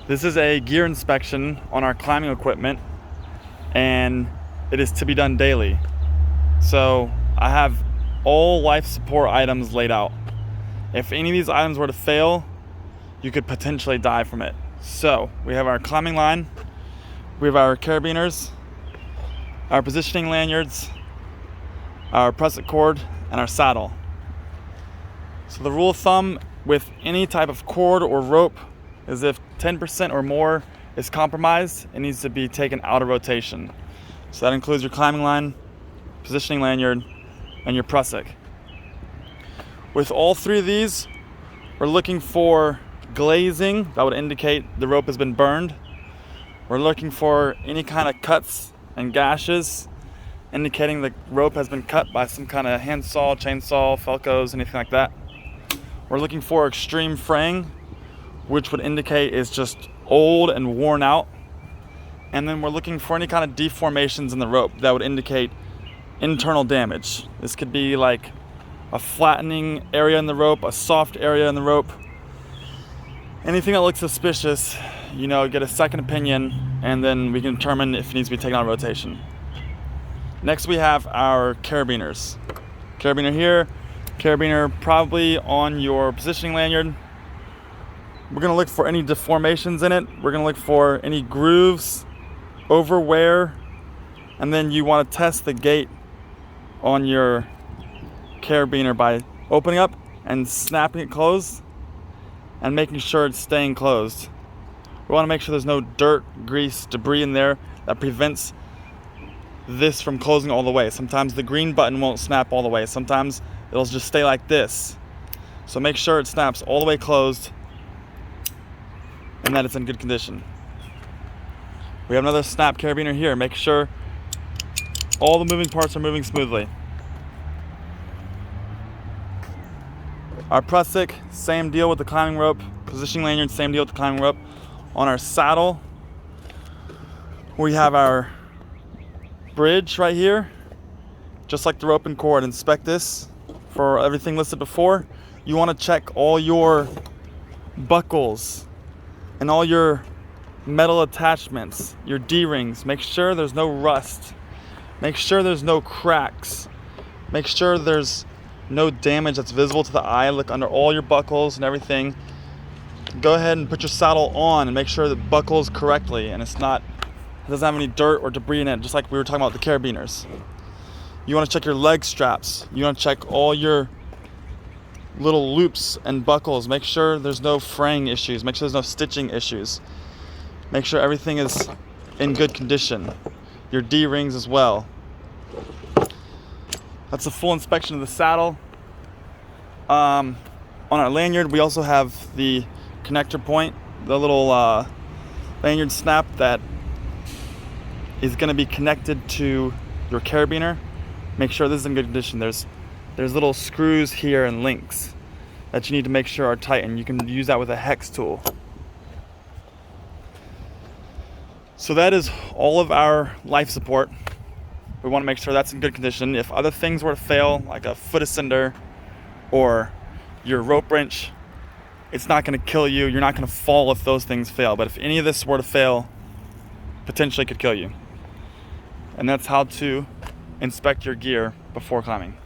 This is a gear inspection on our climbing equipment, and it is to be done daily. So I have all life support items laid out. If any of these items were to fail, you could potentially die from it. So we have our climbing line, we have our carabiners, our positioning lanyards, our prusik cord, and our saddle. So the rule of thumb with any type of cord or rope is if 10% or more is compromised, it needs to be taken out of rotation. So that includes your climbing line, positioning lanyard, and your prusik. With all three of these, we're looking for glazing that would indicate the rope has been burned. We're looking for any kind of cuts and gashes, indicating the rope has been cut by some kind of handsaw, chainsaw, Felcos, anything like that. We're looking for extreme fraying, which would indicate it's just old and worn out. And then we're looking for any kind of deformations in the rope that would indicate internal damage. This could be like a flattening area in the rope, a soft area in the rope. Anything that looks suspicious, get a second opinion, and then we can determine if it needs to be taken out of rotation. Next we have our carabiners. Carabiner here, carabiner probably on your positioning lanyard. We're gonna look for any deformations in it. We're gonna look for any grooves, overwear, and then you wanna test the gate on your carabiner by opening up and snapping it closed and making sure it's staying closed. We wanna make sure there's no dirt, grease, debris in there that prevents this from closing all the way. Sometimes the green button won't snap all the way. Sometimes it'll just stay like this. So make sure it snaps all the way closed and that it's in good condition. We have another snap carabiner here. Make sure all the moving parts are moving smoothly. Our prusik, same deal with the climbing rope. Positioning lanyard, same deal with the climbing rope. On our saddle, we have our bridge right here, just like the rope and cord. Inspect this for everything listed before. You want to check all your buckles and all your metal attachments, your D-rings. Make sure there's no rust. Make sure there's no cracks. Make sure there's no damage that's visible to the eye. Look under all your buckles and everything. Go ahead and put your saddle on and make sure that buckles correctly and it doesn't have any dirt or debris in it, just like we were talking about the carabiners. You want to check your leg straps. You want to check all your little loops and buckles. Make sure there's no fraying issues. Make sure there's no stitching issues. Make sure everything is in good condition. Your D-rings as well. That's a full inspection of the saddle. On our lanyard, we also have the connector point, the little lanyard snap that is going to be connected to your carabiner. Make sure this is in good condition. There's little screws here and links that you need to make sure are tight, and you can use that with a hex tool. So that is all of our life support. We want to make sure that's in good condition. If other things were to fail, like a foot ascender or your rope wrench, it's not going to kill you. You're not going to fall if those things fail. But if any of this were to fail, potentially could kill you. And that's how to inspect your gear before climbing.